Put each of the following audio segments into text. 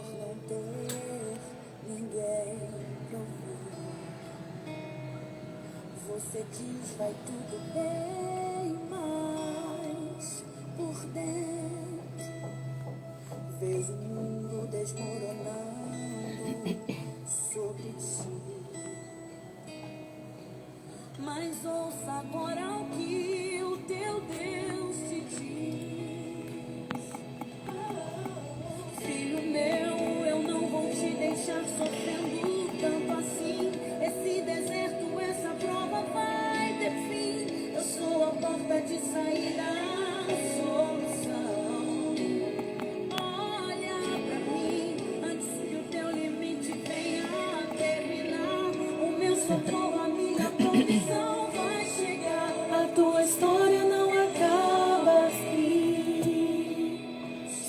não ter ninguém pra ouvir. Você diz vai tudo bem, mas por dentro vejo o mundo desmoronando sobre ti. Mas ouça agora o que o teu Deus te diz. Filho meu, eu não vou te deixar sofrendo tanto assim. Esse deserto, essa prova vai ter fim. Eu sou a porta de saída, a solução. Olha pra mim, antes que o teu limite venha a terminar. O meu socorro, a minha provisão vai chegar. A tua história não acaba assim.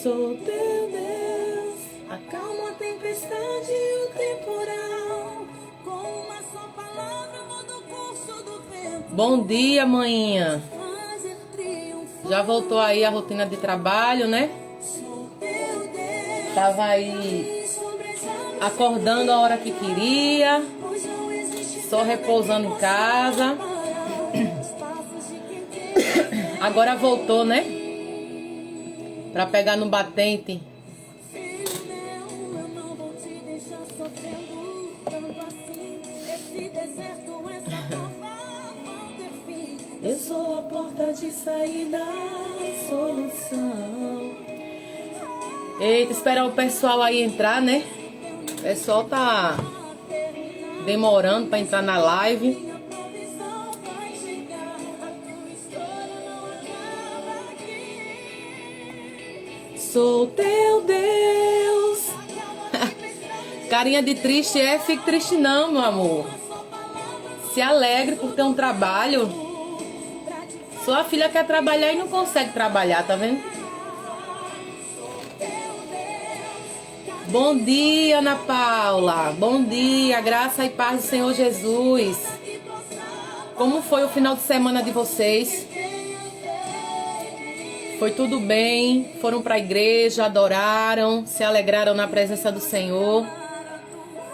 Sou teu Deus, acalma a tempestade e o temporal. Com uma só palavra muda o curso do vento. Bom dia, manhinha. Fazer triunfar. Já voltou aí a rotina de trabalho, né? Sou teu Deus. Tava aí acordando a hora que queria, Pois não existe só repousando em casa. os passos de quem tem. Agora voltou, né? Pra pegar no batente. Filho meu, eu não vou te deixar sofrendo tanto assim. Esse deserto, essa prova vão ter fim. Eu sou a porta de saída, a solução. Eita, esperar o pessoal aí entrar, né? O pessoal tá demorando pra entrar na live. Minha provisão vai chegar. A tua história não acaba aqui. Sou teu Deus. Carinha de triste é? Fique triste não, meu amor. Se alegre por ter um trabalho. Sua filha quer trabalhar e não consegue trabalhar, tá vendo? Bom dia, Ana Paula. Bom dia, graça e paz do Senhor Jesus. Como foi o final de semana de vocês? Foi tudo bem? Foram para a igreja, adoraram, se alegraram na presença do Senhor?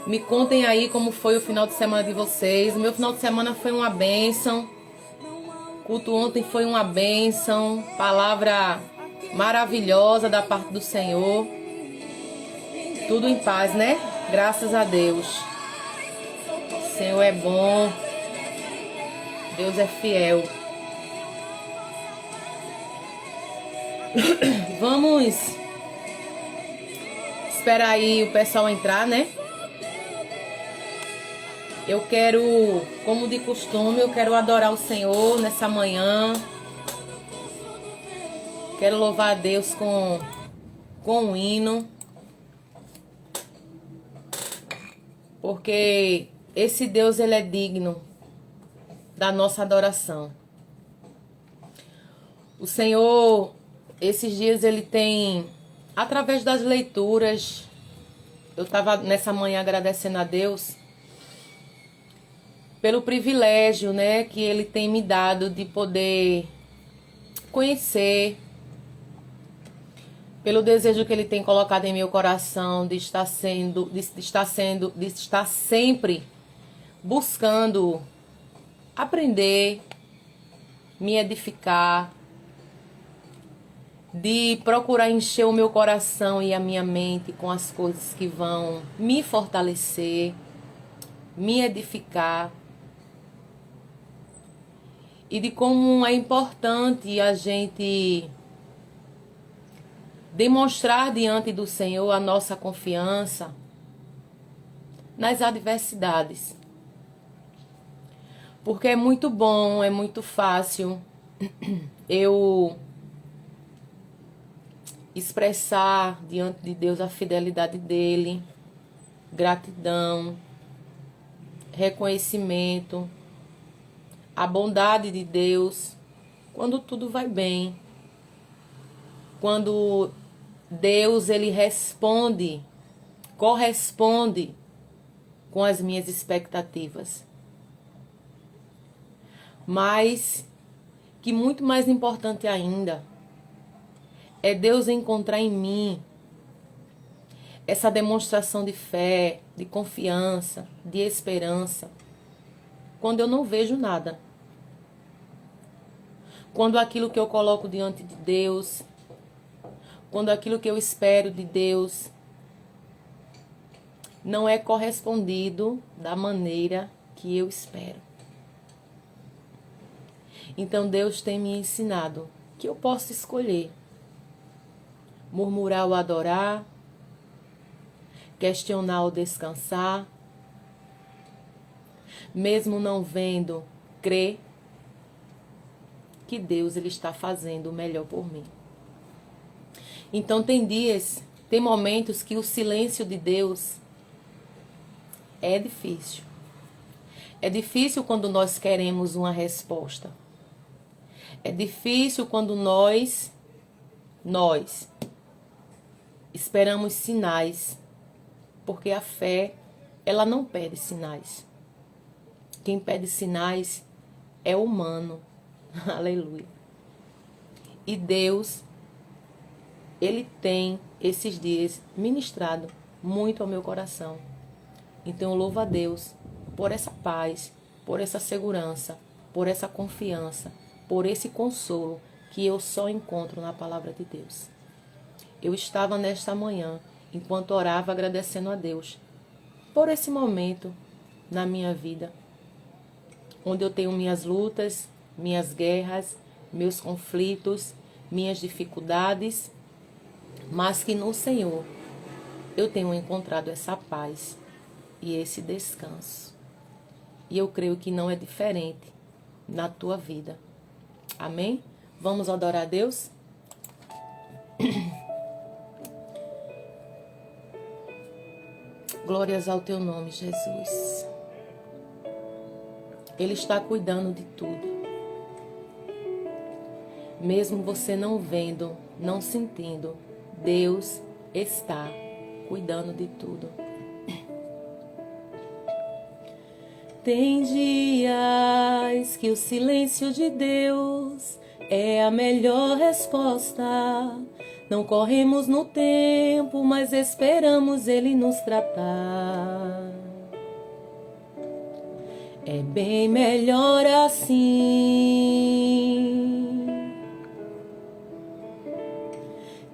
Me contem aí como foi o final de semana de vocês. O meu final de semana foi uma bênção. O culto ontem foi uma bênção. Palavra maravilhosa da parte do Senhor. Tudo em paz, né? Graças a Deus. O Senhor é bom. Deus é fiel. Vamos esperar aí o pessoal entrar, né? Eu quero, como de costume, eu quero adorar o Senhor nessa manhã. Quero louvar a Deus com um hino. Porque esse Deus, ele é digno da nossa adoração. O Senhor, esses dias, ele tem, através das leituras, eu estava nessa manhã agradecendo a Deus pelo privilégio, né, que ele tem me dado de poder conhecer, pelo desejo que ele tem colocado em meu coração de estar sempre buscando aprender, me edificar, de procurar encher o meu coração e a minha mente com as coisas que vão me fortalecer, me edificar. E de como é importante a gente demonstrar diante do Senhor a nossa confiança nas adversidades. Porque é muito bom, é muito fácil eu expressar diante de Deus a fidelidade dele, gratidão, reconhecimento, a bondade de Deus, quando tudo vai bem. Quando Deus, ele corresponde com as minhas expectativas. Mas, que muito mais importante ainda, é Deus encontrar em mim essa demonstração de fé, de confiança, de esperança, quando eu não vejo nada. Quando aquilo que eu coloco diante de Deus, quando aquilo que eu espero de Deus não é correspondido da maneira que eu espero. Então Deus tem me ensinado que eu posso escolher murmurar ou adorar, questionar ou descansar, mesmo não vendo, crer que Deus ele está fazendo o melhor por mim. Então tem dias, tem momentos que o silêncio de Deus é difícil. É difícil quando nós queremos uma resposta. É difícil quando nós esperamos sinais, porque a fé, ela não pede sinais. Quem pede sinais é humano. Aleluia. E Deus, ele tem esses dias ministrado muito ao meu coração. Então eu louvo a Deus por essa paz, por essa segurança, por essa confiança, por esse consolo que eu só encontro na palavra de Deus. Eu estava nesta manhã, enquanto orava, agradecendo a Deus por esse momento na minha vida, onde eu tenho minhas lutas, minhas guerras, meus conflitos, minhas dificuldades, mas que no Senhor eu tenho encontrado essa paz e esse descanso. E eu creio que não é diferente na tua vida. Amém? Vamos adorar a Deus? Glórias ao teu nome, Jesus. Ele está cuidando de tudo. Mesmo você não vendo, não sentindo, Deus está cuidando de tudo. Tem dias que o silêncio de Deus é a melhor resposta. Não corremos no tempo, mas esperamos Ele nos tratar. É bem melhor assim.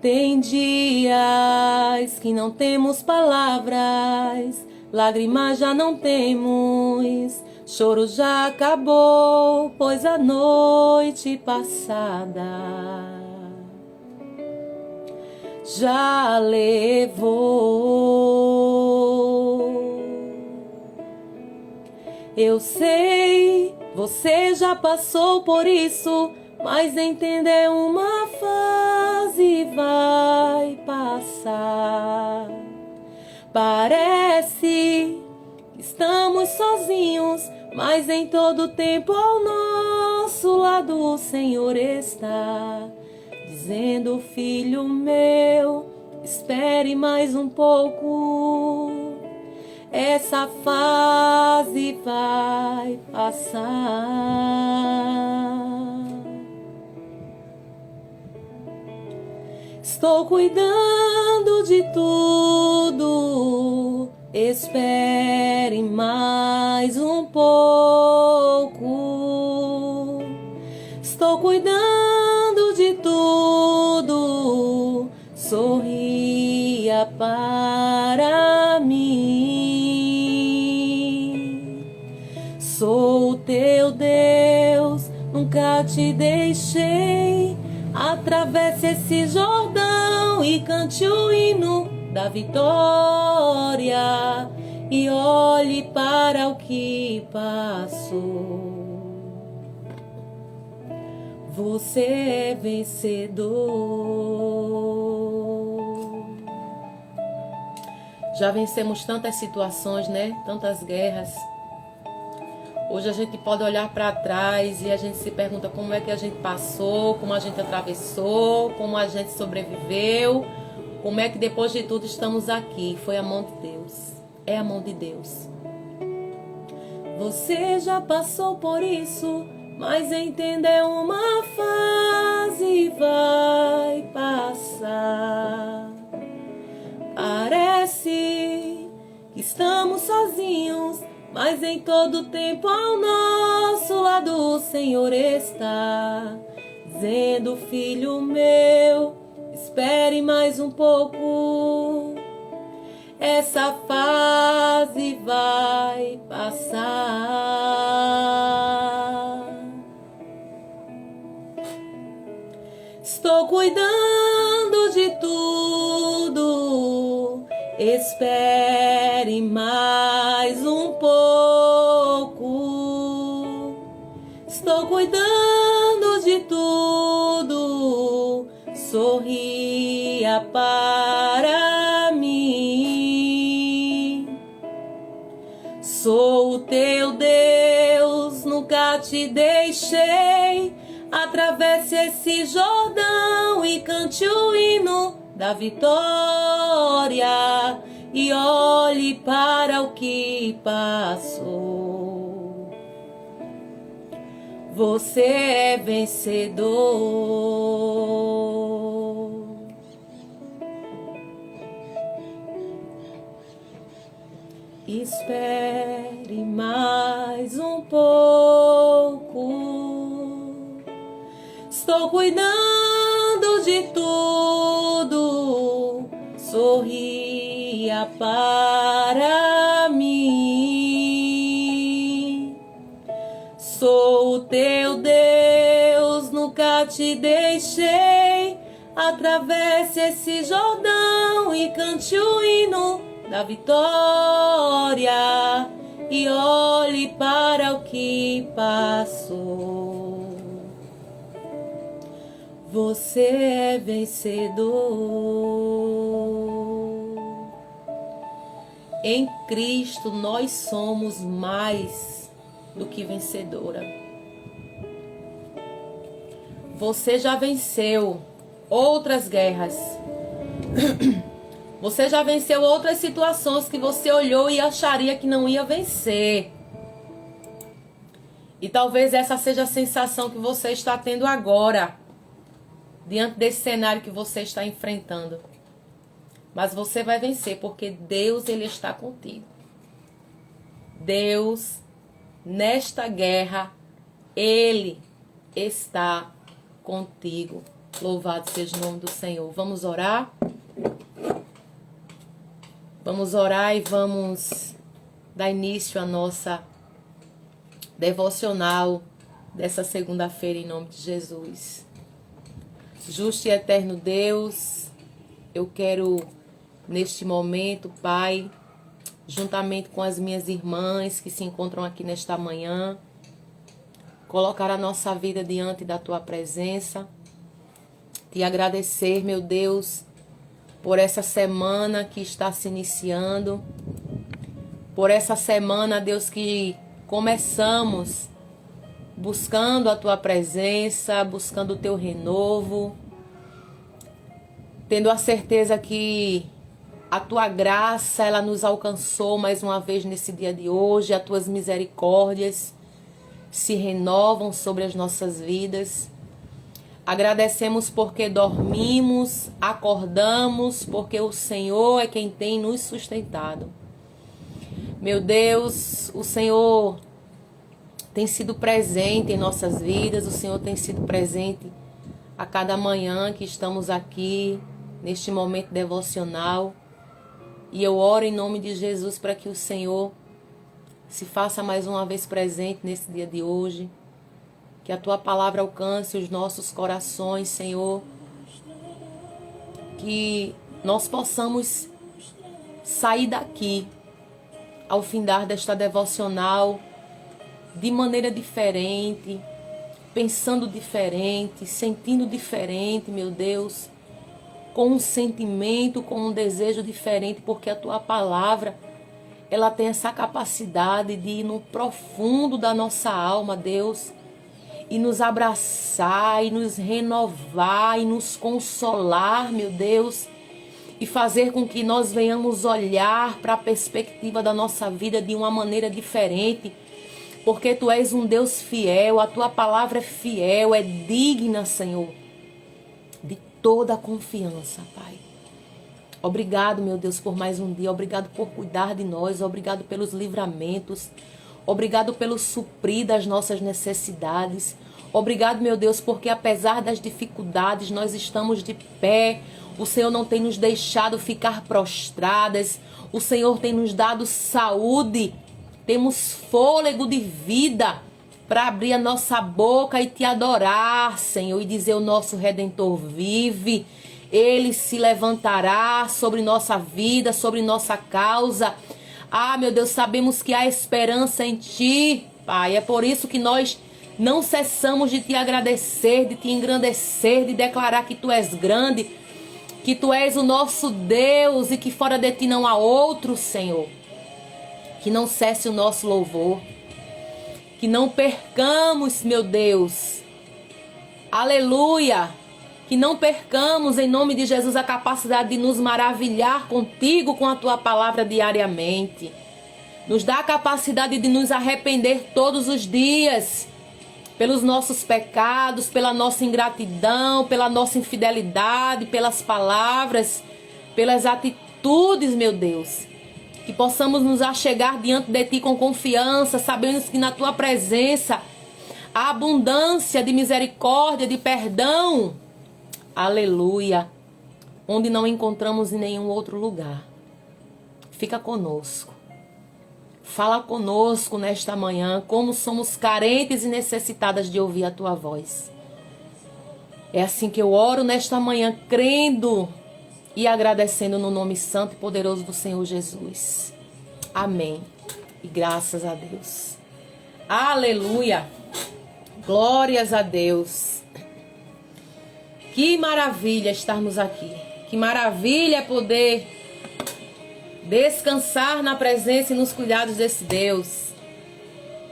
Tem dias que não temos palavras, lágrimas já não temos, choro já acabou, pois a noite passada já levou. Eu sei, você já passou por isso, mas entender uma fase e vai passar. Parece que estamos sozinhos, mas em todo tempo ao nosso lado o Senhor está, dizendo: filho meu, espere mais um pouco, essa fase vai passar. Estou cuidando de tudo, espere mais um pouco. Estou cuidando de tudo, sorria para mim. Sou o teu Deus, nunca te deixei. Atravesse esse Jordão e cante o hino da vitória e olhe para o que passou. Você é vencedor. Já vencemos tantas situações, né? Tantas guerras. Hoje a gente pode olhar para trás e a gente se pergunta como é que a gente passou, como a gente atravessou, como a gente sobreviveu, como é que depois de tudo estamos aqui. Foi a mão de Deus. É a mão de Deus. Você já passou por isso, mas entender uma fase e vai passar. Parece parece que estamos sozinhos, mas em todo tempo ao nosso lado o Senhor está, dizendo: filho meu, espere mais um pouco, essa fase vai passar. Estou cuidando de tudo, espere mais um pouco. Estou cuidando de tudo, sorria para mim. Sou o teu Deus, nunca te deixei. Atravesse esse Jordão e cante o hino da vitória e olhe para o que passou. Você é vencedor. Espere mais um pouco. Estou cuidando de tudo, sorria para mim. Sou o teu Deus, nunca te deixei. Atravesse esse Jordão e cante o hino da vitória e olhe para o que passou. Você é vencedor. Em Cristo nós somos mais do que vencedora. Você já venceu outras guerras. Você já venceu outras situações que você olhou e acharia que não ia vencer. E talvez essa seja a sensação que você está tendo agora, diante desse cenário que você está enfrentando. Mas você vai vencer, porque Deus, Ele está contigo. Deus, nesta guerra, Ele está contigo. Louvado seja o nome do Senhor. Vamos orar? Vamos orar e vamos dar início à nossa devocional dessa segunda-feira em nome de Jesus. Justo e eterno Deus, eu quero neste momento, Pai, juntamente com as minhas irmãs que se encontram aqui nesta manhã, colocar a nossa vida diante da Tua presença, te agradecer, meu Deus, por essa semana que está se iniciando, por essa semana, Deus, que começamos buscando a Tua presença, buscando o Teu renovo, tendo a certeza que a Tua graça, ela nos alcançou mais uma vez nesse dia de hoje, as Tuas misericórdias se renovam sobre as nossas vidas. Agradecemos porque dormimos, acordamos, porque o Senhor é quem tem nos sustentado. Meu Deus, o Senhor tem sido presente em nossas vidas, o Senhor tem sido presente a cada manhã que estamos aqui, neste momento devocional. E eu oro em nome de Jesus para que o Senhor se faça mais uma vez presente nesse dia de hoje. Que a Tua palavra alcance os nossos corações, Senhor. Que nós possamos sair daqui, ao findar desta devocional, de maneira diferente, pensando diferente, sentindo diferente, meu Deus, com um sentimento, com um desejo diferente, porque a Tua palavra, ela tem essa capacidade de ir no profundo da nossa alma, Deus, e nos abraçar, e nos renovar, e nos consolar, meu Deus, e fazer com que nós venhamos olhar para a perspectiva da nossa vida de uma maneira diferente, porque Tu és um Deus fiel, a Tua palavra é fiel, é digna, Senhor, de toda a confiança, Pai. Obrigado, meu Deus, por mais um dia. Obrigado por cuidar de nós. Obrigado pelos livramentos. Obrigado pelo suprir das nossas necessidades. Obrigado, meu Deus, porque apesar das dificuldades, nós estamos de pé. O Senhor não tem nos deixado ficar prostradas. O Senhor tem nos dado saúde. Temos fôlego de vida para abrir a nossa boca e te adorar, Senhor, e dizer: o nosso Redentor vive. Ele se levantará sobre nossa vida, sobre nossa causa. Ah, meu Deus, sabemos que há esperança em Ti, Pai. É por isso que nós não cessamos de Te agradecer, de Te engrandecer, de declarar que Tu és grande, que Tu és o nosso Deus e que fora de Ti não há outro, Senhor. Que não cesse o nosso louvor. Que não percamos, meu Deus. Aleluia. Que não percamos, em nome de Jesus, a capacidade de nos maravilhar contigo, com a tua palavra diariamente. Nos dá a capacidade de nos arrepender todos os dias pelos nossos pecados, pela nossa ingratidão, pela nossa infidelidade, pelas palavras, pelas atitudes, meu Deus. Que possamos nos achegar diante de ti com confiança, sabendo que na tua presença há abundância de misericórdia, de perdão. Aleluia, onde não encontramos em nenhum outro lugar. Fica conosco. Fala conosco nesta manhã, como somos carentes e necessitadas de ouvir a tua voz. É assim que eu oro nesta manhã, crendo e agradecendo no nome santo e poderoso do Senhor Jesus. Amém. E graças a Deus. Aleluia. Glórias a Deus. Que maravilha estarmos aqui. Que maravilha é poder descansar na presença e nos cuidados desse Deus.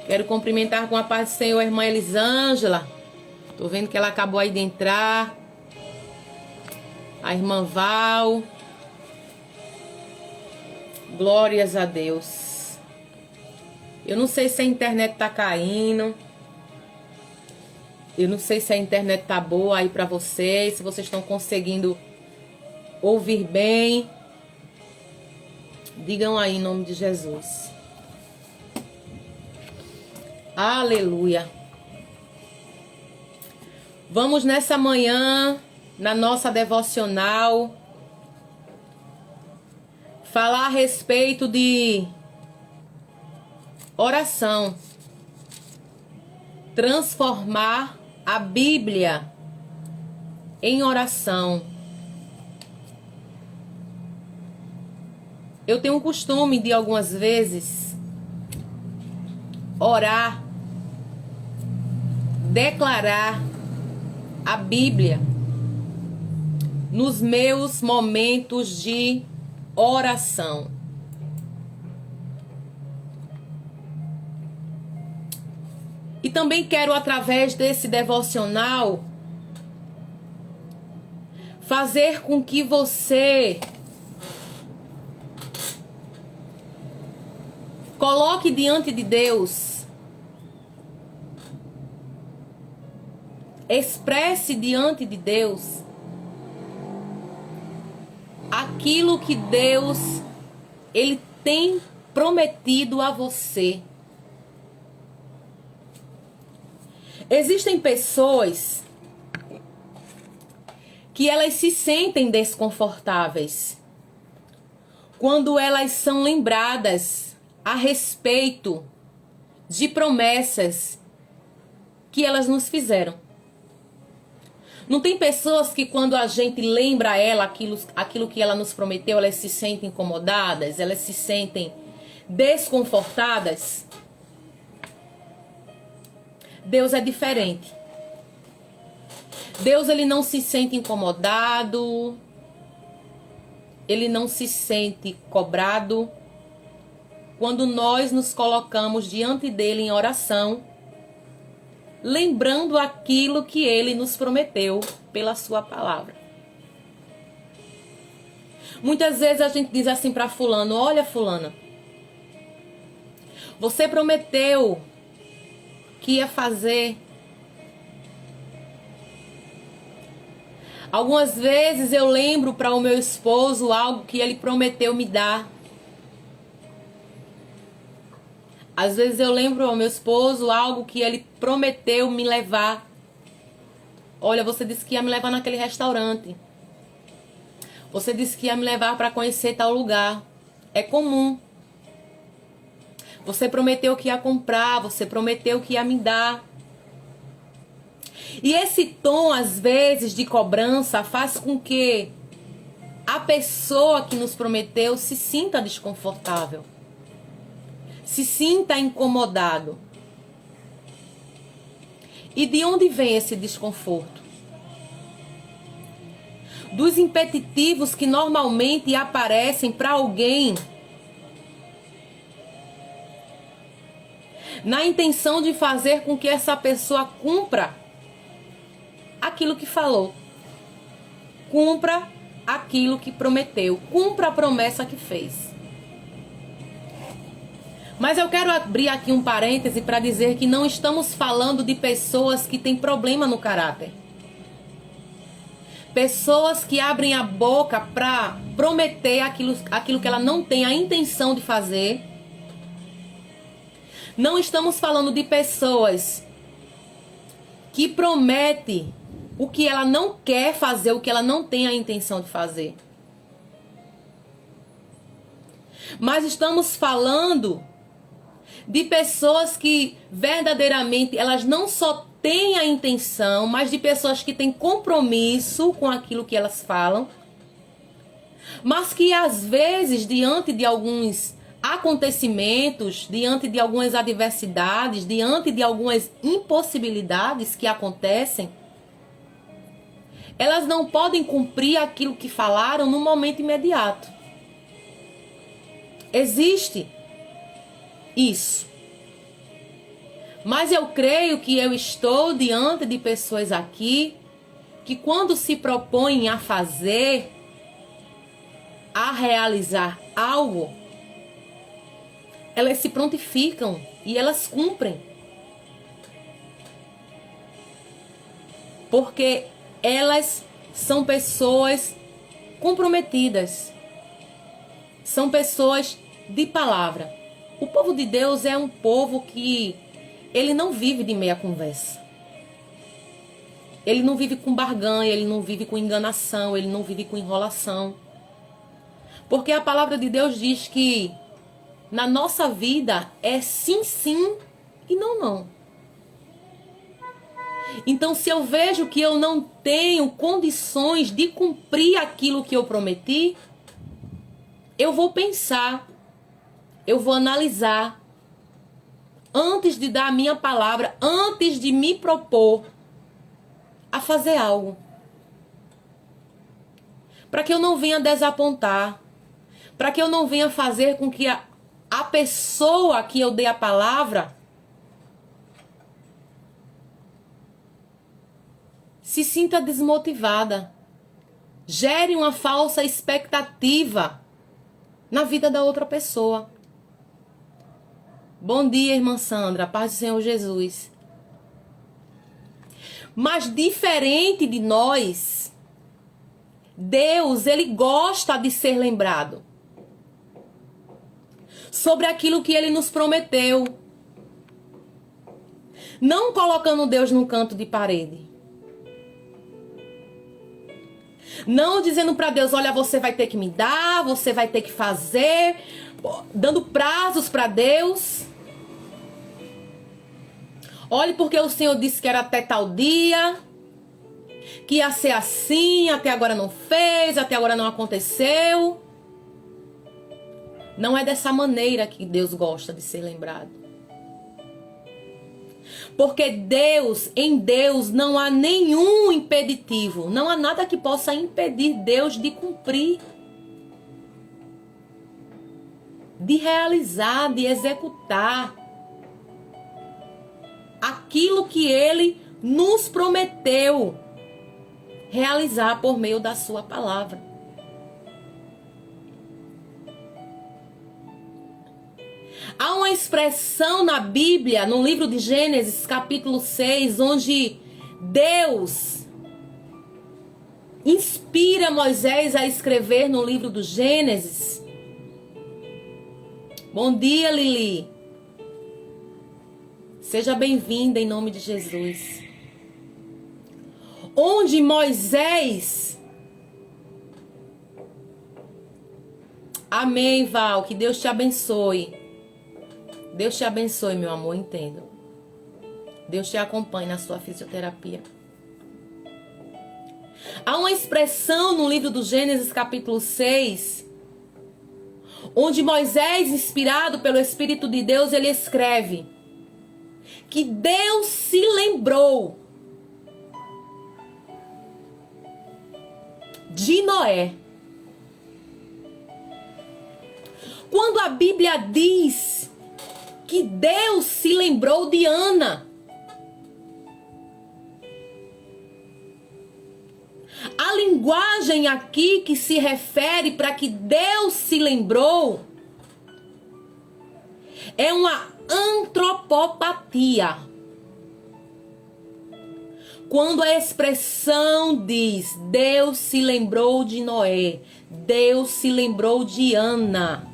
Quero cumprimentar com a paz do Senhor a irmã Elisângela. Tô vendo que ela acabou aí de entrar. A irmã Val. Glórias a Deus. Eu não sei se a internet tá caindo. Eu não sei se a internet tá boa aí pra vocês, se vocês estão conseguindo ouvir bem. Digam aí em nome de Jesus. Aleluia. Vamos nessa manhã, na nossa devocional, falar a respeito de oração. Transformar a Bíblia em oração. Eu tenho um costume de algumas vezes orar, declarar a Bíblia nos meus momentos de oração. E também quero, através desse devocional, fazer com que você coloque diante de Deus, expresse diante de Deus aquilo que Deus, Ele tem prometido a você. Existem pessoas que elas se sentem desconfortáveis quando elas são lembradas a respeito de promessas que elas nos fizeram. Não tem pessoas que quando a gente lembra a ela aquilo que ela nos prometeu, elas se sentem incomodadas, elas se sentem desconfortadas? Deus é diferente. Deus, ele não se sente incomodado, ele não se sente cobrado quando nós nos colocamos diante dele em oração, lembrando aquilo que ele nos prometeu pela sua palavra. Muitas vezes a gente diz assim para fulano: olha, fulana, você prometeu que ia fazer. Algumas vezes eu lembro para o meu esposo algo que ele prometeu me dar. Às vezes eu lembro ao meu esposo algo que ele prometeu me levar. Olha, você disse que ia me levar naquele restaurante. Você disse que ia me levar para conhecer tal lugar. É comum. Você prometeu que ia comprar, você prometeu que ia me dar. E esse tom, às vezes, de cobrança faz com que a pessoa que nos prometeu se sinta desconfortável. Se sinta incomodado. E de onde vem esse desconforto? Dos impeditivos que normalmente aparecem para alguém na intenção de fazer com que essa pessoa cumpra aquilo que falou. Cumpra aquilo que prometeu. Cumpra a promessa que fez. Mas eu quero abrir aqui um parêntese para dizer que não estamos falando de pessoas que têm problema no caráter. Pessoas que abrem a boca para prometer aquilo que ela não tem a intenção de fazer. Não estamos falando de pessoas que prometem o que ela não quer fazer, o que ela não tem a intenção de fazer. Mas estamos falando de pessoas que verdadeiramente elas não só têm a intenção, mas de pessoas que têm compromisso com aquilo que elas falam, mas que às vezes, diante de alguns acontecimentos, diante de algumas adversidades, diante de algumas impossibilidades que acontecem, elas não podem cumprir aquilo que falaram no momento imediato. Existe isso. Mas eu creio que eu estou diante de pessoas aqui que quando se propõem a fazer, a realizar algo, elas se prontificam e elas cumprem. Porque elas são pessoas comprometidas. São pessoas de palavra. O povo de Deus é um povo que ele não vive de meia conversa. Ele não vive com barganha, ele não vive com enganação, ele não vive com enrolação. Porque a palavra de Deus diz que na nossa vida é sim, sim e não, não. Então, se eu vejo que eu não tenho condições de cumprir aquilo que eu prometi, eu vou pensar, eu vou analisar, antes de dar a minha palavra, antes de me propor a fazer algo. Para que eu não venha desapontar, para que eu não venha fazer com que a pessoa que eu dei a palavra se sinta desmotivada, gere uma falsa expectativa na vida da outra pessoa. Bom dia, irmã Sandra, paz do Senhor Jesus. Mas diferente de nós, Deus, ele gosta de ser lembrado sobre aquilo que ele nos prometeu. Não colocando Deus num canto de parede. Não dizendo para Deus, olha, você vai ter que me dar, você vai ter que fazer, dando prazos para Deus. Olhe, porque o Senhor disse que era até tal dia, que ia ser assim, até agora não fez, até agora não aconteceu. Não é dessa maneira que Deus gosta de ser lembrado. Porque Deus, em Deus, não há nenhum impeditivo. Não há nada que possa impedir Deus de cumprir, de realizar, de executar aquilo que Ele nos prometeu realizar por meio da sua palavra. Há uma expressão na Bíblia, no livro de Gênesis, capítulo 6, onde Deus inspira Moisés a escrever no livro do Gênesis. Bom dia, Lili. Seja bem-vinda em nome de Jesus. Onde Moisés... Amém, Val. Que Deus te abençoe. Deus te abençoe, meu amor, entendo. Deus te acompanhe na sua fisioterapia. Há uma expressão no livro do Gênesis, capítulo 6, onde Moisés, inspirado pelo Espírito de Deus, ele escreve que Deus se lembrou de Noé. Quando a Bíblia diz que Deus se lembrou de Ana, a linguagem aqui que se refere para que Deus se lembrou é uma antropopatia. Quando a expressão diz Deus se lembrou de Noé, Deus se lembrou de Ana,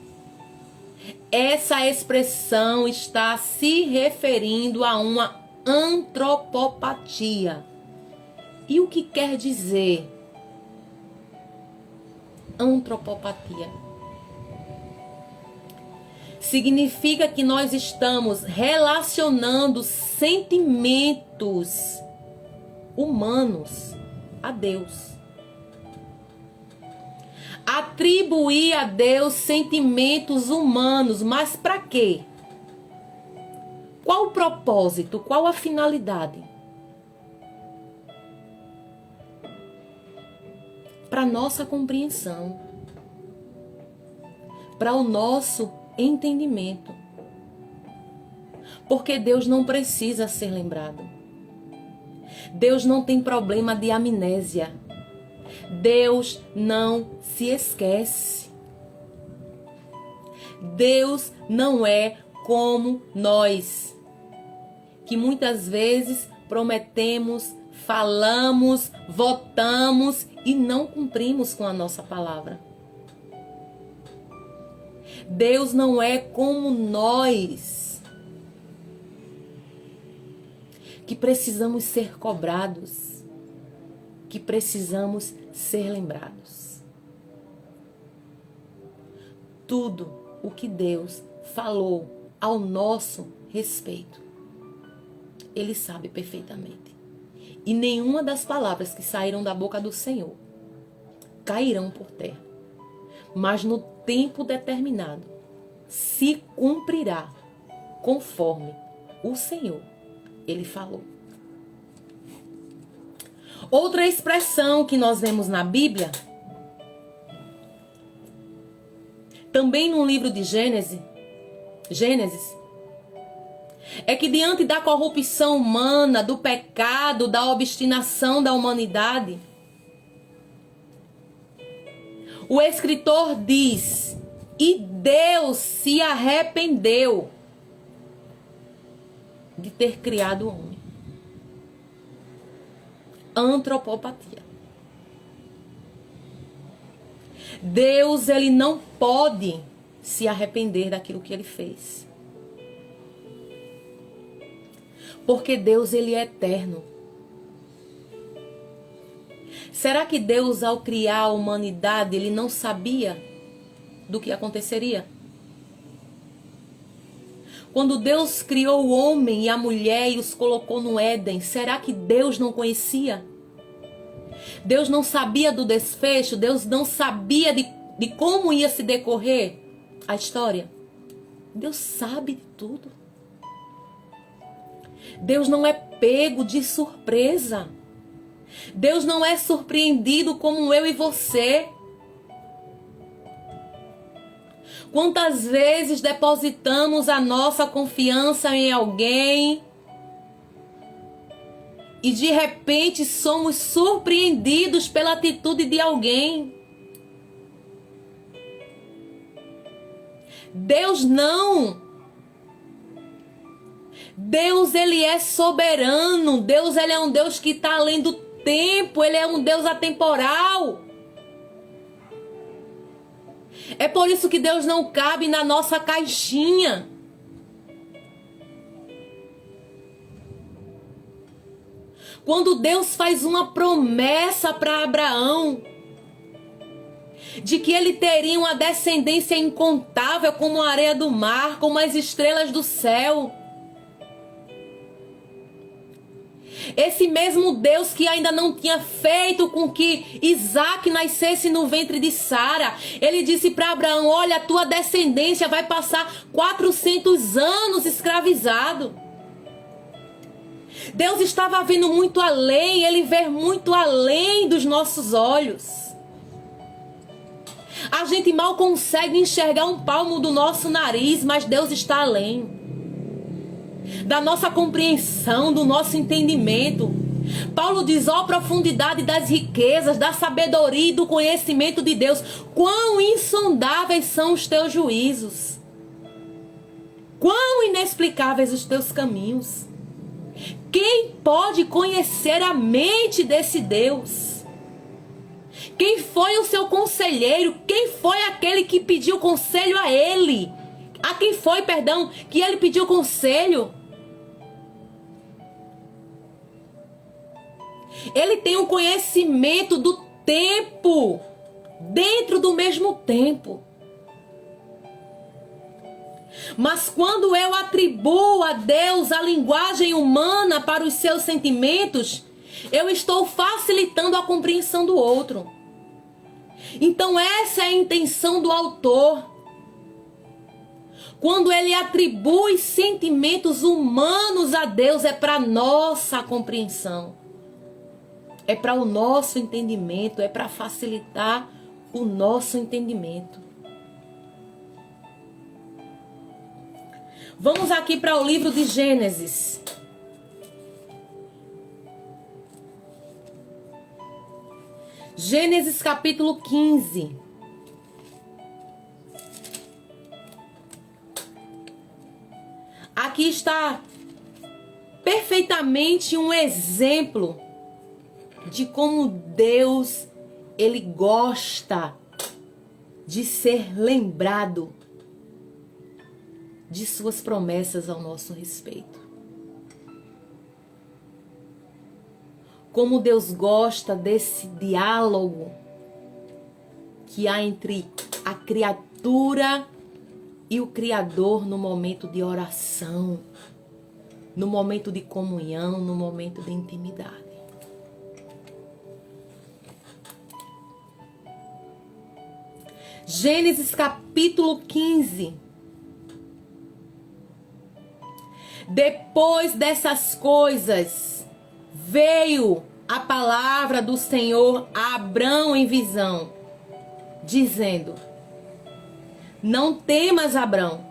essa expressão está se referindo a uma antropopatia. E o que quer dizer antropopatia? Significa que nós estamos relacionando sentimentos humanos a Deus. Atribuir a Deus sentimentos humanos, mas para quê? Qual o propósito? Qual a finalidade? Para nossa compreensão, para o nosso entendimento. Porque Deus não precisa ser lembrado. Deus não tem problema de amnésia. Deus não se esquece. Deus não é como nós, que muitas vezes prometemos, falamos, votamos e não cumprimos com a nossa palavra. Deus não é como nós, que precisamos ser cobrados, que precisamos ser lembrados. Tudo o que Deus falou ao nosso respeito, Ele sabe perfeitamente. E nenhuma das palavras que saíram da boca do Senhor cairão por terra, mas no tempo determinado se cumprirá conforme o Senhor, Ele falou. Outra expressão que nós vemos na Bíblia, também no livro de Gênesis, é que diante da corrupção humana, do pecado, da obstinação da humanidade, o escritor diz, e Deus se arrependeu de ter criado o homem. Antropopatia. Deus, ele não pode se arrepender daquilo que ele fez. Porque Deus, ele é eterno. Será que Deus, ao criar a humanidade, ele não sabia do que aconteceria? Quando Deus criou o homem e a mulher e os colocou no Éden, será que Deus não conhecia? Deus não sabia do desfecho? Deus não sabia de como ia se decorrer a história? Deus sabe de tudo. Deus não é pego de surpresa. Deus não é surpreendido como eu e você. Quantas vezes depositamos a nossa confiança em alguém e de repente somos surpreendidos pela atitude de alguém? Deus não. Deus, ele é soberano. Deus, ele é um Deus que está além do tempo, Ele é um Deus atemporal. É por isso que Deus não cabe na nossa caixinha. Quando Deus faz uma promessa para Abraão, de que ele teria uma descendência incontável como a areia do mar, como as estrelas do céu. Esse mesmo Deus que ainda não tinha feito com que Isaac nascesse no ventre de Sara, ele disse para Abraão: olha, a tua descendência vai passar 400 anos escravizado. Deus estava vendo muito além, Ele vê muito além dos nossos olhos. A gente mal consegue enxergar um palmo do nosso nariz, mas Deus está além da nossa compreensão, do nosso entendimento. Paulo diz: ó profundidade das riquezas, da sabedoria e do conhecimento de Deus, quão insondáveis são os teus juízos, quão inexplicáveis os teus caminhos. Quem pode conhecer a mente desse Deus? Quem foi o seu conselheiro? Quem foi aquele que pediu conselho a ele? A quem foi, perdão, que ele pediu conselho? Ele tem um conhecimento do tempo, dentro do mesmo tempo. Mas quando eu atribuo a Deus a linguagem humana para os seus sentimentos, eu estou facilitando a compreensão do outro. Então essa é a intenção do autor. Quando ele atribui sentimentos humanos a Deus, é para nossa compreensão. É para o nosso entendimento, é para facilitar o nosso entendimento. Vamos aqui para o livro de Gênesis. Gênesis capítulo 15. Aqui está perfeitamente um exemplo de como Deus, Ele gosta de ser lembrado de suas promessas ao nosso respeito. Como Deus gosta desse diálogo que há entre a criatura e o Criador no momento de oração, no momento de comunhão, no momento de intimidade. Gênesis capítulo 15. Depois dessas coisas, veio a palavra do Senhor a Abrão em visão, dizendo: não temas, Abrão,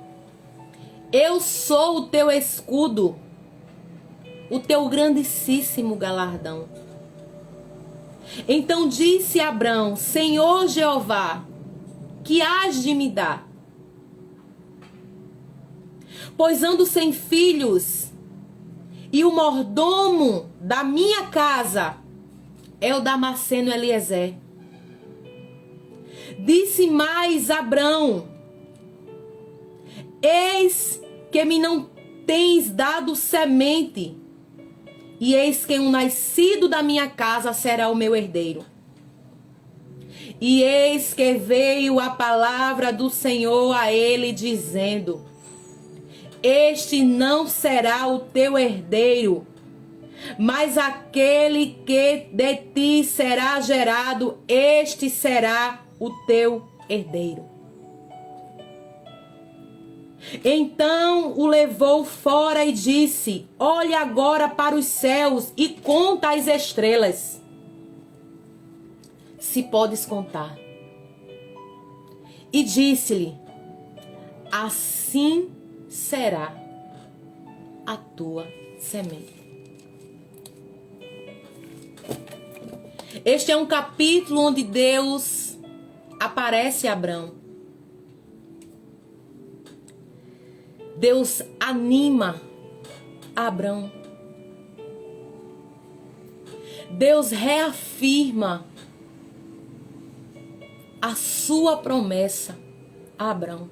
eu sou o teu escudo, o teu grandíssimo galardão. Então disse Abrão: Senhor Jeová, que hás de me dar? Pois ando sem filhos, e o mordomo da minha casa é o Damasceno Eliezer. Disse mais Abrão: eis que me não tens dado semente, e eis que um nascido da minha casa será o meu herdeiro. E eis que veio a palavra do Senhor a ele, dizendo: este não será o teu herdeiro, mas aquele que de ti será gerado, este será o teu herdeiro. Então o levou fora e disse: olha agora para os céus e conta as estrelas, se podes contar. E disse-lhe: assim será a tua semente. Este é um capítulo onde Deus aparece a Abrão. Deus anima Abrão. Deus reafirma a sua promessa a Abraão.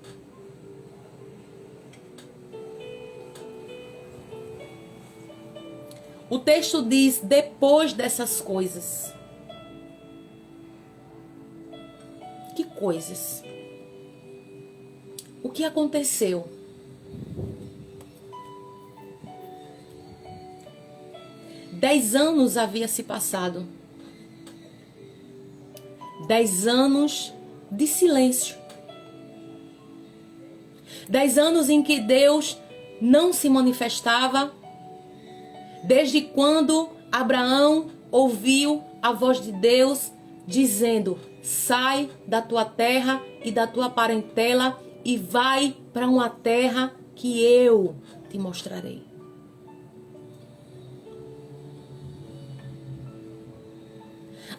O texto diz, depois dessas coisas. Que coisas? O que aconteceu? Dez anos havia se passado. 10 anos de silêncio. 10 anos em que Deus não se manifestava. Desde quando Abraão ouviu a voz de Deus dizendo: sai da tua terra e da tua parentela e vai para uma terra que eu te mostrarei.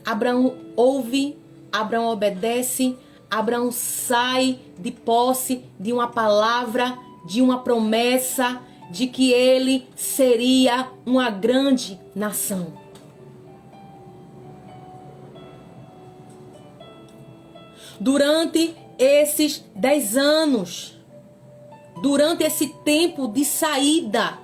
Abraão ouve, Abraão obedece, Abraão sai de posse de uma palavra, de uma promessa, de que ele seria uma grande nação. Durante esses 10 anos, durante esse tempo de saída,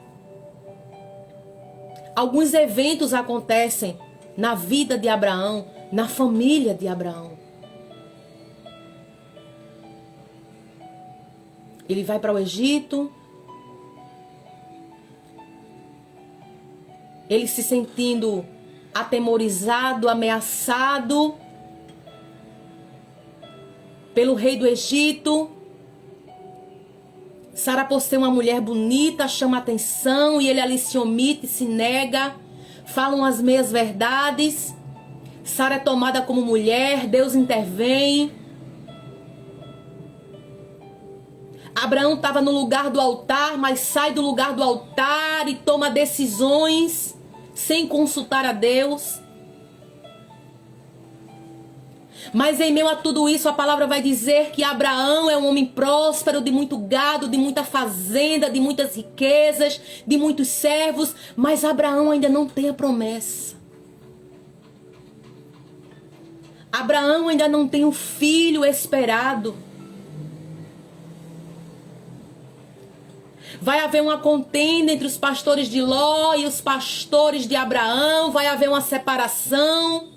alguns eventos acontecem na vida de Abraão, na família de Abraão. Ele vai para o Egito. Ele se sentindo atemorizado, ameaçado pelo rei do Egito. Sara, por ser uma mulher bonita, chama atenção e ele ali se omite, se nega, falam as meias verdades. Sara é tomada como mulher, Deus intervém. Abraão estava no lugar do altar, mas sai do lugar do altar e toma decisões sem consultar a Deus. Mas em meio a tudo isso, a palavra vai dizer que Abraão é um homem próspero, de muito gado, de muita fazenda, de muitas riquezas, de muitos servos. Mas Abraão ainda não tem a promessa. Abraão ainda não tem o filho esperado. Vai haver uma contenda entre os pastores de Ló e os pastores de Abraão. Vai haver uma separação.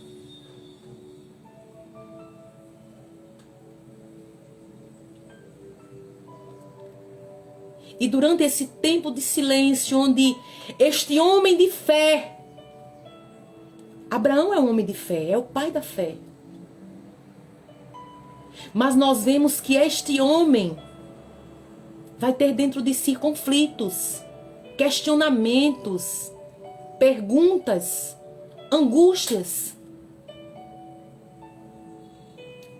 E durante esse tempo de silêncio, onde este homem de fé, Abraão é um homem de fé, é o pai da fé. Mas nós vemos que este homem vai ter dentro de si conflitos, questionamentos, perguntas, angústias.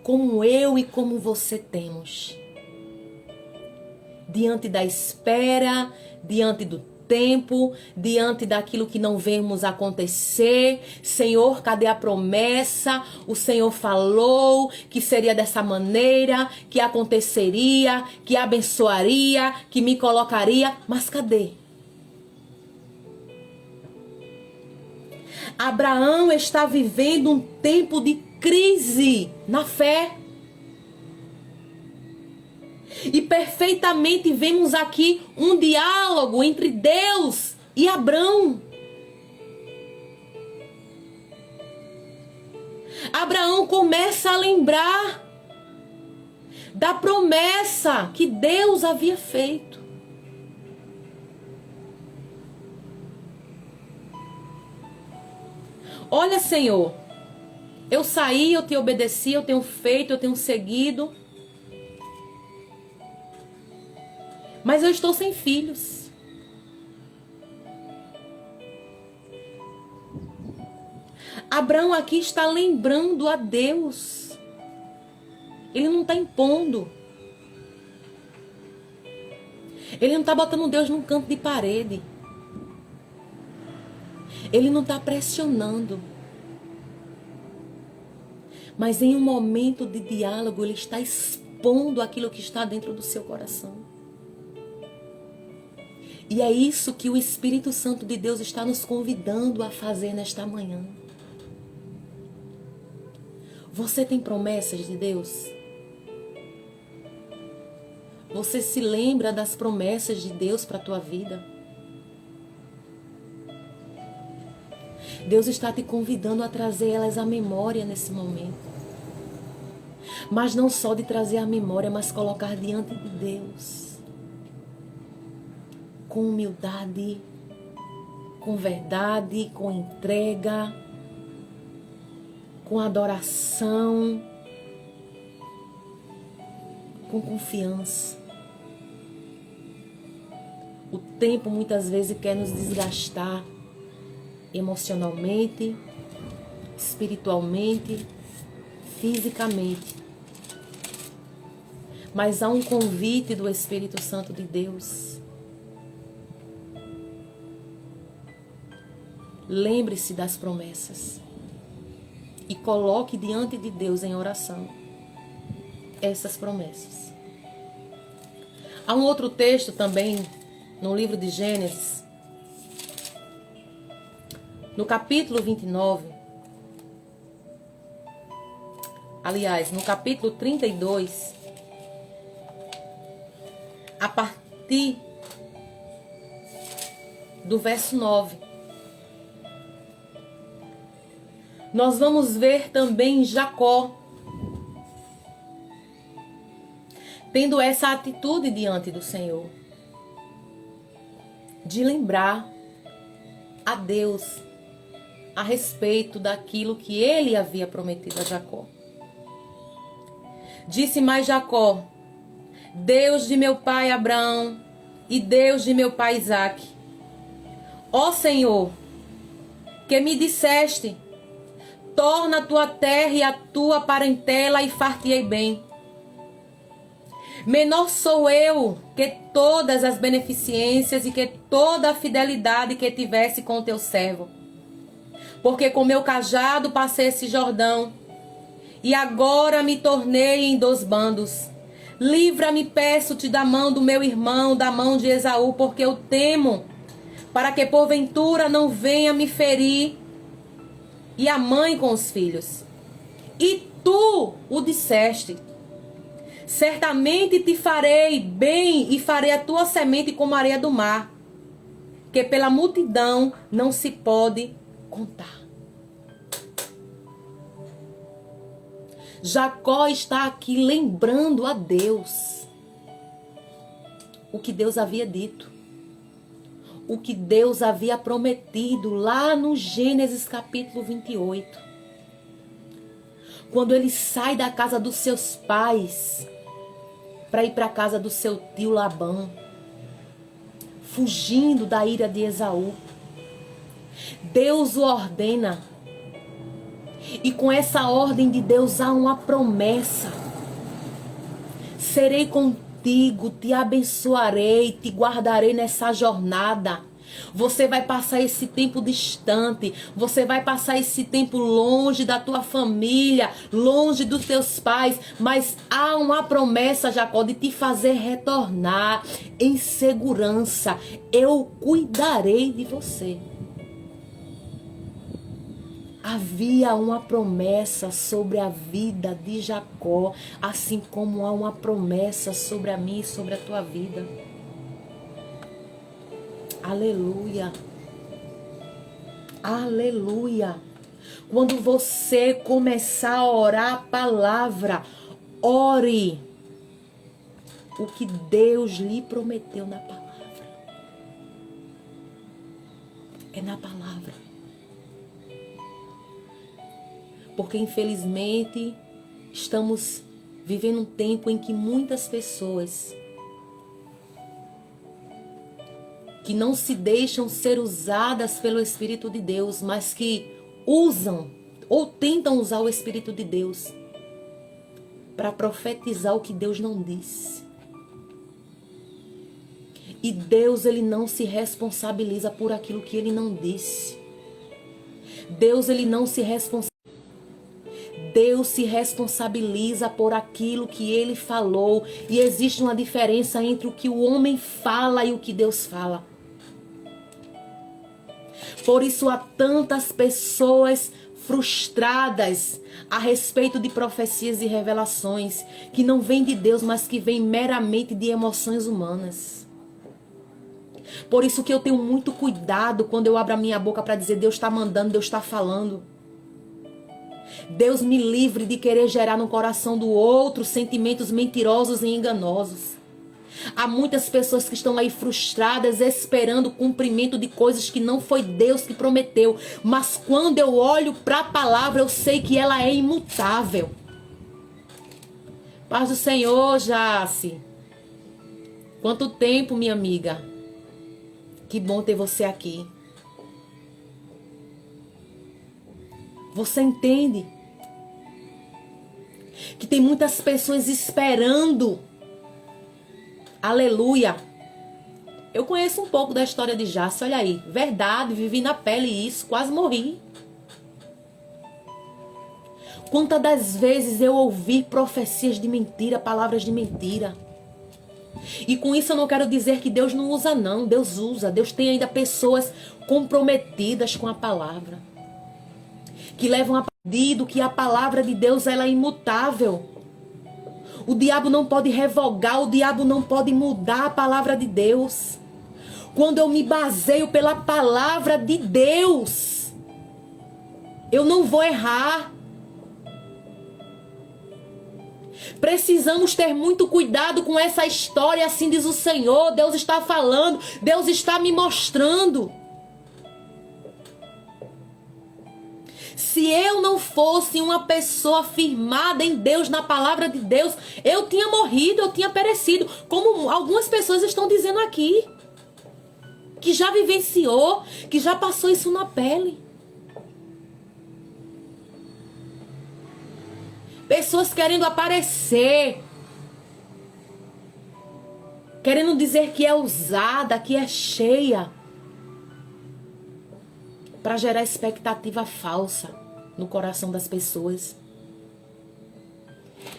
Como eu e como você temos. Diante da espera, diante do tempo, diante daquilo que não vemos acontecer. Senhor, cadê a promessa? O Senhor falou que seria dessa maneira, que aconteceria, que abençoaria, que me colocaria. Mas cadê? Abraão está vivendo um tempo de crise na fé. E perfeitamente vemos aqui um diálogo entre Deus e Abraão. Abraão começa a lembrar da promessa que Deus havia feito. Olha, Senhor, eu saí, eu te obedeci, eu tenho feito, eu tenho seguido. Mas eu estou sem filhos. Abraão aqui está lembrando a Deus. Ele não está impondo. Ele não está botando Deus num canto de parede. Ele não está pressionando. Mas em um momento de diálogo, ele está expondo aquilo que está dentro do seu coração. E é isso que o Espírito Santo de Deus está nos convidando a fazer nesta manhã. Você tem promessas de Deus? Você se lembra das promessas de Deus para a tua vida? Deus está te convidando a trazer elas à memória nesse momento. Mas não só de trazer à memória, mas colocar diante de Deus. Com humildade, com verdade, com entrega, com adoração, com confiança. O tempo muitas vezes quer nos desgastar emocionalmente, espiritualmente, fisicamente. Mas há um convite do Espírito Santo de Deus. Lembre-se das promessas e coloque diante de Deus em oração essas promessas. Há um outro texto também no livro de Gênesis, no capítulo 29, aliás, no capítulo 32, a partir do verso 9. Nós vamos ver também Jacó tendo essa atitude diante do Senhor, de lembrar a Deus a respeito daquilo que ele havia prometido a Jacó. Disse mais Jacó: Deus de meu pai Abraão e Deus de meu pai Isaque, ó Senhor, que me disseste, torna a tua terra e a tua parentela e far-te-ei bem. Menor sou eu que todas as beneficências e que toda a fidelidade que tivesse com o teu servo. Porque com meu cajado passei esse Jordão, e agora me tornei em 2 bandos. Livra-me, peço-te, da mão do meu irmão, da mão de Esaú, porque eu temo, para que porventura não venha me ferir, e a mãe com os filhos. E tu o disseste: certamente te farei bem e farei a tua semente como a areia do mar, que pela multidão não se pode contar. Jacó está aqui lembrando a Deus o que Deus havia dito, o que Deus havia prometido lá no Gênesis capítulo 28. Quando ele sai da casa dos seus pais para ir para a casa do seu tio Labão, fugindo da ira de Esaú, Deus o ordena. E com essa ordem de Deus há uma promessa: serei contigo, te abençoarei, te guardarei nessa jornada. Você vai passar esse tempo distante, você vai passar esse tempo longe da tua família, longe dos teus pais, mas há uma promessa, Jacó, de te fazer retornar em segurança. Eu cuidarei de você. Havia uma promessa sobre a vida de Jacó, assim como há uma promessa sobre a minha e sobre a tua vida. Aleluia. Aleluia. Quando você começar a orar a palavra, ore o que Deus lhe prometeu na palavra. É na palavra. Porque infelizmente estamos vivendo um tempo em que muitas pessoas que não se deixam ser usadas pelo Espírito de Deus, mas que usam ou tentam usar o Espírito de Deus para profetizar o que Deus não disse. E Deus, ele não se responsabiliza por aquilo que ele não disse. Deus, ele não se responsabiliza. Deus se responsabiliza por aquilo que ele falou. E existe uma diferença entre o que o homem fala e o que Deus fala. Por isso há tantas pessoas frustradas a respeito de profecias e revelações que não vêm de Deus, mas que vêm meramente de emoções humanas. Por isso que eu tenho muito cuidado quando eu abro a minha boca para dizer Deus está mandando, Deus está falando. Deus me livre de querer gerar no coração do outro sentimentos mentirosos e enganosos. Há muitas pessoas que estão aí frustradas, esperando o cumprimento de coisas que não foi Deus que prometeu. Mas quando eu olho para a palavra, eu sei que ela é imutável. Paz do Senhor, Jace. Quanto tempo, minha amiga. Que bom ter você aqui. Você entende que tem muitas pessoas esperando. Aleluia. Eu conheço um pouco da história de Jace, olha aí. Verdade, vivi na pele isso, quase morri. Quantas das vezes eu ouvi profecias de mentira, palavras de mentira. E com isso eu não quero dizer que Deus não usa não, Deus usa. Deus tem ainda pessoas comprometidas com a palavra. Que levam a pedido que a palavra de Deus ela é imutável. O diabo não pode revogar, o diabo não pode mudar a palavra de Deus. Quando eu me baseio pela palavra de Deus, eu não vou errar. Precisamos ter muito cuidado com essa história, assim diz o Senhor. Deus está falando, Deus está me mostrando. Se eu não fosse uma pessoa firmada em Deus, na palavra de Deus, eu tinha morrido, eu tinha perecido. Como algumas pessoas estão dizendo aqui. Que já vivenciou, que já passou isso na pele. Pessoas querendo aparecer. Querendo dizer que é usada, que é cheia. Para gerar expectativa falsa no coração das pessoas.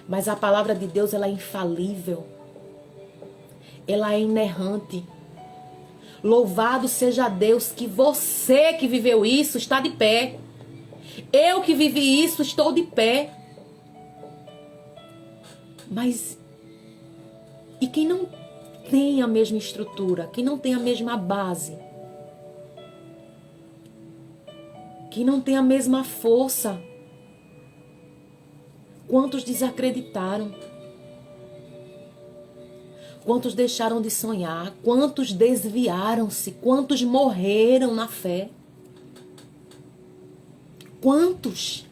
Mas a palavra de Deus, ela é infalível. Ela é inerrante. Louvado seja Deus que você que viveu isso está de pé. Eu que vivi isso estou de pé. Mas e quem não tem a mesma estrutura, quem não tem a mesma base, que não tem a mesma força? Quantos desacreditaram? Quantos deixaram de sonhar? Quantos desviaram-se? Quantos morreram na fé? Quantos?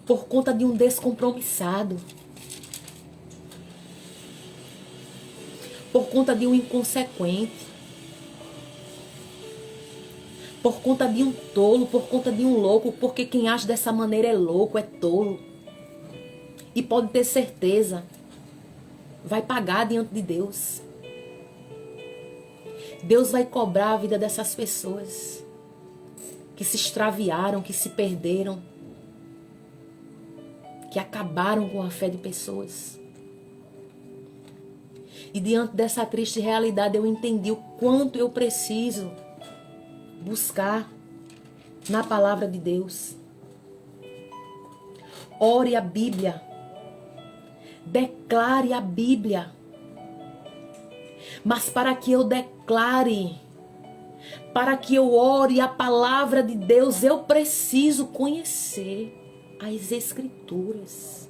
Por conta de um descompromissado. Por conta de um inconsequente. Por conta de um tolo, por conta de um louco, porque quem age dessa maneira é louco, é tolo. E pode ter certeza, vai pagar diante de Deus. Deus vai cobrar a vida dessas pessoas que se extraviaram, que se perderam, que acabaram com a fé de pessoas. E diante dessa triste realidade eu entendi o quanto eu preciso buscar na palavra de Deus. Ore a Bíblia. Declare a Bíblia. Mas para que eu declare, para que eu ore a palavra de Deus, eu preciso conhecer as Escrituras.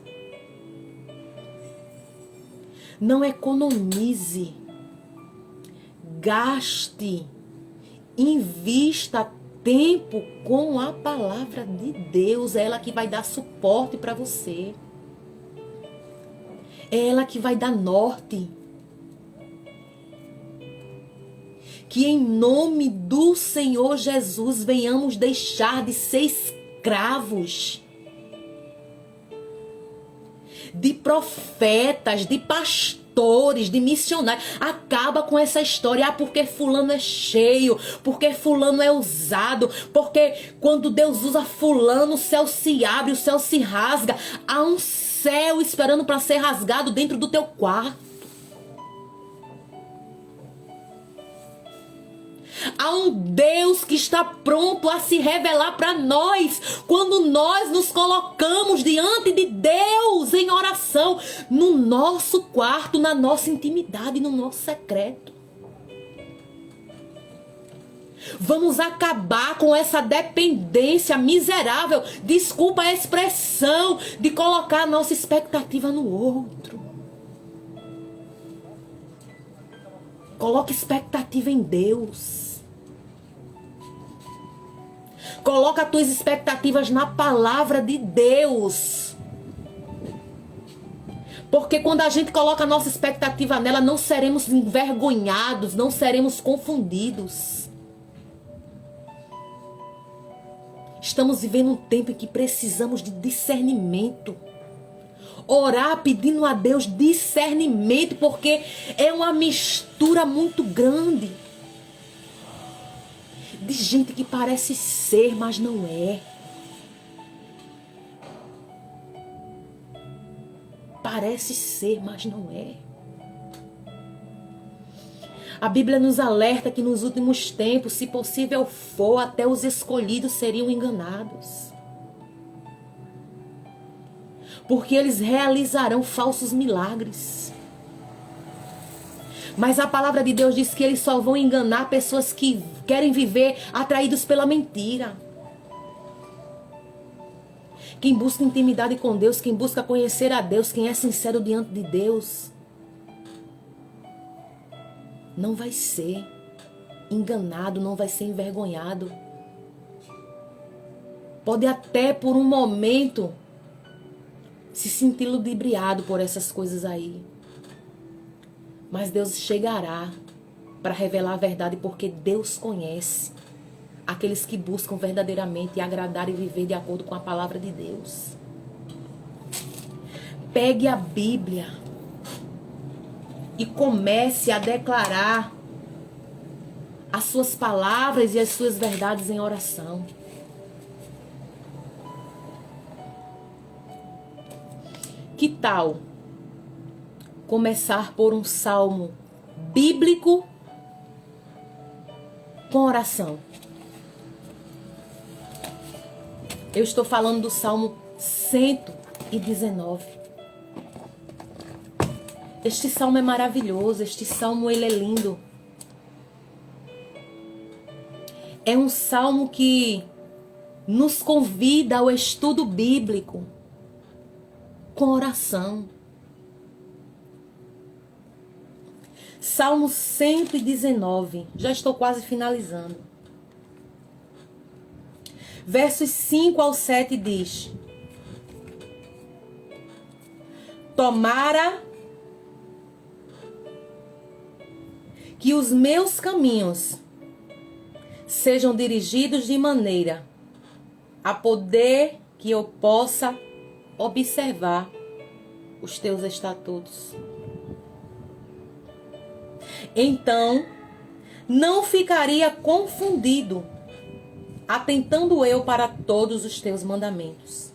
Não economize. Gaste. Invista tempo com a palavra de Deus. É ela que vai dar suporte para você. É ela que vai dar norte. Que em nome do Senhor Jesus venhamos deixar de ser escravos de profetas, de pastores, de missionários. Acaba com essa história, porque fulano é cheio, porque fulano é usado, porque quando Deus usa fulano, o céu se abre, o céu se rasga. Há um céu esperando para ser rasgado dentro do teu quarto. Há um Deus que está pronto a se revelar para nós quando nós nos colocamos diante de Deus em oração, no nosso quarto, na nossa intimidade, no nosso secreto. Vamos acabar com essa dependência miserável, desculpa a expressão, de colocar a nossa expectativa no outro. Coloque expectativa em Deus. Coloca as tuas expectativas na palavra de Deus. Porque quando a gente coloca a nossa expectativa nela, não seremos envergonhados, não seremos confundidos. Estamos vivendo um tempo em que precisamos de discernimento. Orar pedindo a Deus discernimento, porque é uma mistura muito grande de gente que parece ser, mas não é. Parece ser, mas não é. A Bíblia nos alerta que nos últimos tempos, se possível for, até os escolhidos seriam enganados. Porque eles realizarão falsos milagres. Mas a palavra de Deus diz que eles só vão enganar pessoas que querem viver atraídos pela mentira. Quem busca intimidade com Deus, quem busca conhecer a Deus, quem é sincero diante de Deus, não vai ser enganado, não vai ser envergonhado. Pode até por um momento se sentir ludibriado por essas coisas aí. Mas Deus chegará para revelar a verdade, porque Deus conhece aqueles que buscam verdadeiramente agradar e viver de acordo com a palavra de Deus. Pegue a Bíblia e comece a declarar as suas palavras e as suas verdades em oração. Que tal começar por um salmo bíblico com oração? Eu estou falando do Salmo 119. Este salmo é maravilhoso, este salmo ele é lindo. É um salmo que nos convida ao estudo bíblico com oração. Salmo 119, já estou quase finalizando. Versos 5 ao 7 diz: Tomara que os meus caminhos sejam dirigidos de maneira a poder que eu possa observar os teus estatutos. Então, não ficaria confundido, atentando eu para todos os teus mandamentos.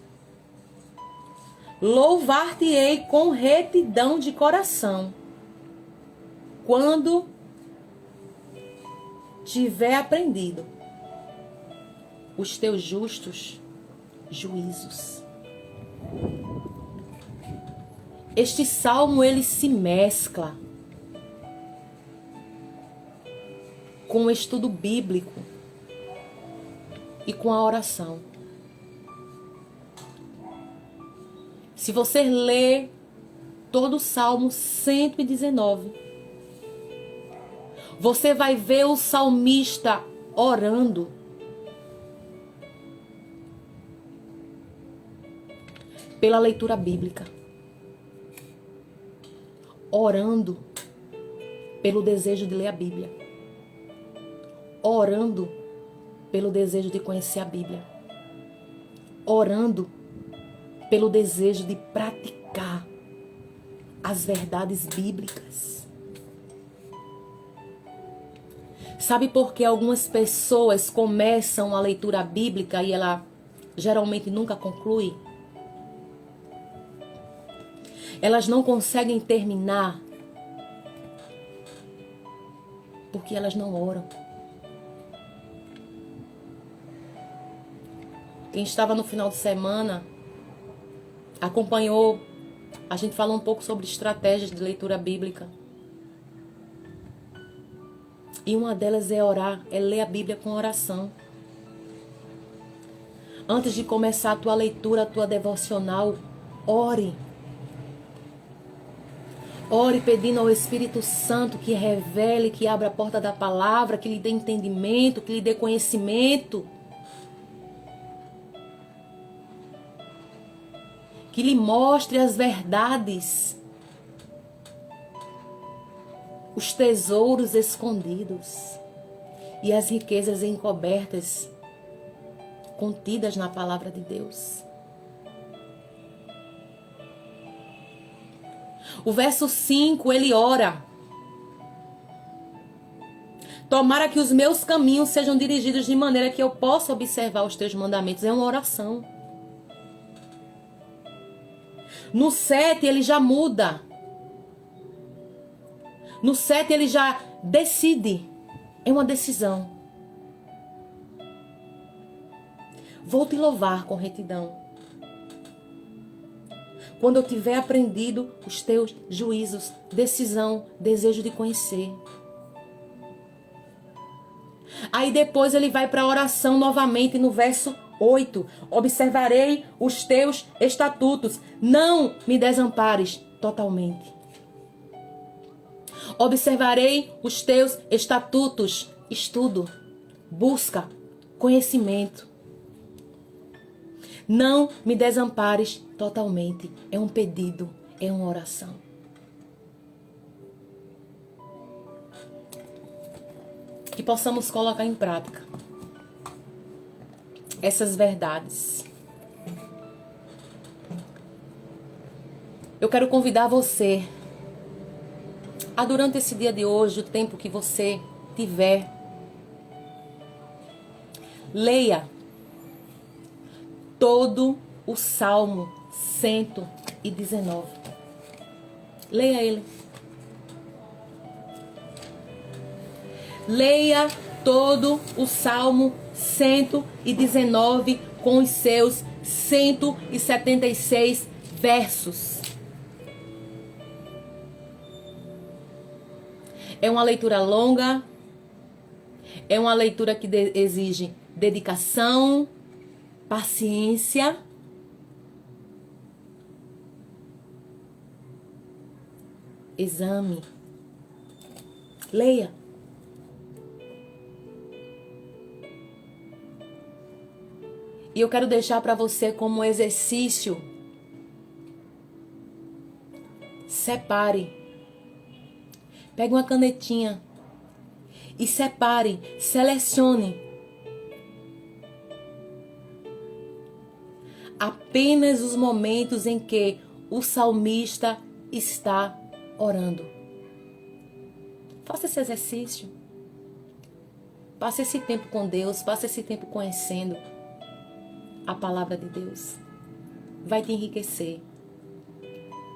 Louvar-te-ei com retidão de coração, quando tiver aprendido os teus justos juízos. Este salmo, ele se mescla com o estudo bíblico e com a oração. Se você ler todo o Salmo 119, você vai ver o salmista orando. Pela leitura bíblica. Orando pelo desejo de ler a Bíblia. Orando pelo desejo de conhecer a Bíblia. Orando pelo desejo de praticar as verdades bíblicas. Sabe por que algumas pessoas começam a leitura bíblica e ela geralmente nunca conclui? Elas não conseguem terminar porque elas não oram. Quem estava no final de semana acompanhou, a gente falou um pouco sobre estratégias de leitura bíblica. E uma delas é orar, é ler a Bíblia com oração. Antes de começar a tua leitura, a tua devocional, ore. Ore pedindo ao Espírito Santo que revele, que abra a porta da palavra, que lhe dê entendimento, que lhe dê conhecimento. Que lhe mostre as verdades, os tesouros escondidos e as riquezas encobertas contidas na palavra de Deus. O verso 5, ele ora: tomara que os meus caminhos sejam dirigidos de maneira que eu possa observar os teus mandamentos. É uma oração. No 7 ele já muda. No 7 ele já decide. É uma decisão. Vou te louvar com retidão, quando eu tiver aprendido os teus juízos. Decisão, desejo de conhecer. Aí depois ele vai para a oração novamente no verso 8. Observarei os teus estatutos. Não me desampares totalmente. Observarei os teus estatutos. Estudo, busca, conhecimento. Não me desampares totalmente. É um pedido, é uma oração. Que possamos colocar em prática essas verdades. Eu quero convidar você a, durante esse dia de hoje, o tempo que você tiver, leia todo o Salmo 119. Leia ele. Leia todo o Salmo 119 com os seus 176 versos. É uma leitura longa, é uma leitura que exige dedicação, paciência. Exame. Leia. E eu quero deixar para você como exercício. Separe. Pegue uma canetinha e separe, selecione apenas os momentos em que o salmista está orando. Faça esse exercício. Passe esse tempo com Deus, passe esse tempo conhecendo a palavra de Deus. Vai te enriquecer,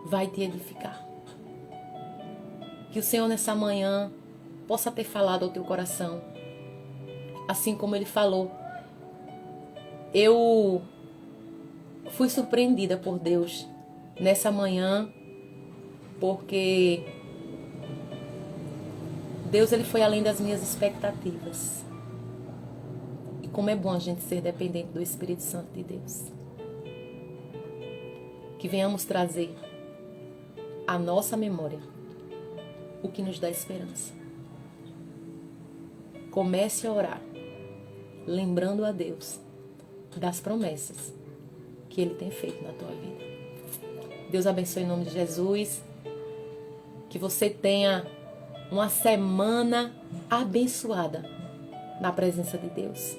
vai te edificar. Que o Senhor nessa manhã possa ter falado ao teu coração, assim como Ele falou. Eu fui surpreendida por Deus nessa manhã, porque Deus, Ele foi além das minhas expectativas. E como é bom a gente ser dependente do Espírito Santo de Deus. Que venhamos trazer à nossa memória o que nos dá esperança. Comece a orar, lembrando a Deus das promessas que Ele tem feito na tua vida. Deus abençoe em nome de Jesus. Que você tenha uma semana abençoada na presença de Deus.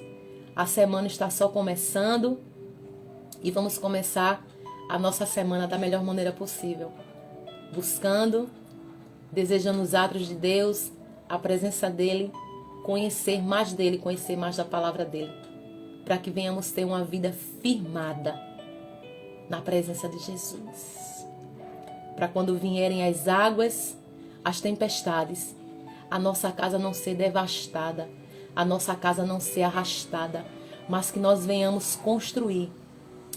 A semana está só começando e vamos começar a nossa semana da melhor maneira possível. Buscando, desejando os atos de Deus, a presença dEle, conhecer mais dEle, conhecer mais da palavra dEle, para que venhamos ter uma vida firmada na presença de Jesus. Para quando vierem as águas, as tempestades, a nossa casa não ser devastada, a nossa casa não ser arrastada, mas que nós venhamos construir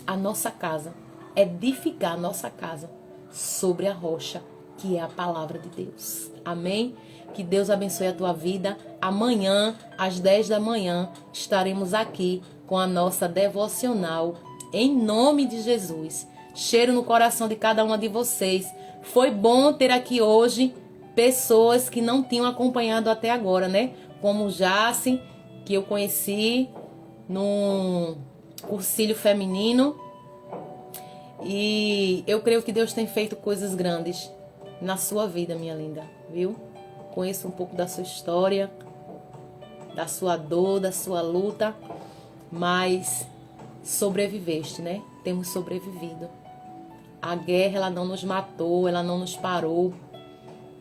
a nossa casa, edificar a nossa casa sobre a rocha, que é a palavra de Deus. Amém? Que Deus abençoe a tua vida. Amanhã, às 10 da manhã, estaremos aqui com a nossa devocional, em nome de Jesus. Cheiro no coração de cada uma de vocês. Foi bom ter aqui hoje pessoas que não tinham acompanhado até agora, né? Como Jace, que eu conheci num cursilho feminino. E eu creio que Deus tem feito coisas grandes na sua vida, minha linda, viu? Conheço um pouco da sua história, da sua dor, da sua luta, mas sobreviveste, né? Temos sobrevivido. A guerra, ela não nos matou, ela não nos parou.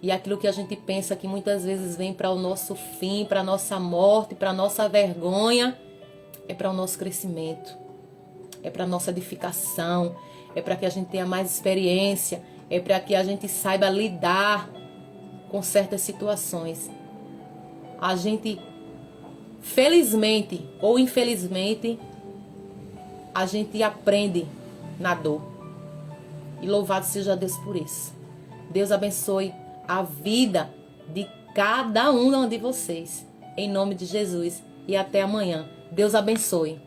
E aquilo que a gente pensa que muitas vezes vem para o nosso fim, para a nossa morte, para a nossa vergonha, é para o nosso crescimento, é para a nossa edificação, é para que a gente tenha mais experiência, é para que a gente saiba lidar com certas situações. A gente, felizmente ou infelizmente, a gente aprende na dor. E louvado seja Deus por isso. Deus abençoe a vida de cada um de vocês. Em nome de Jesus. E até amanhã. Deus abençoe.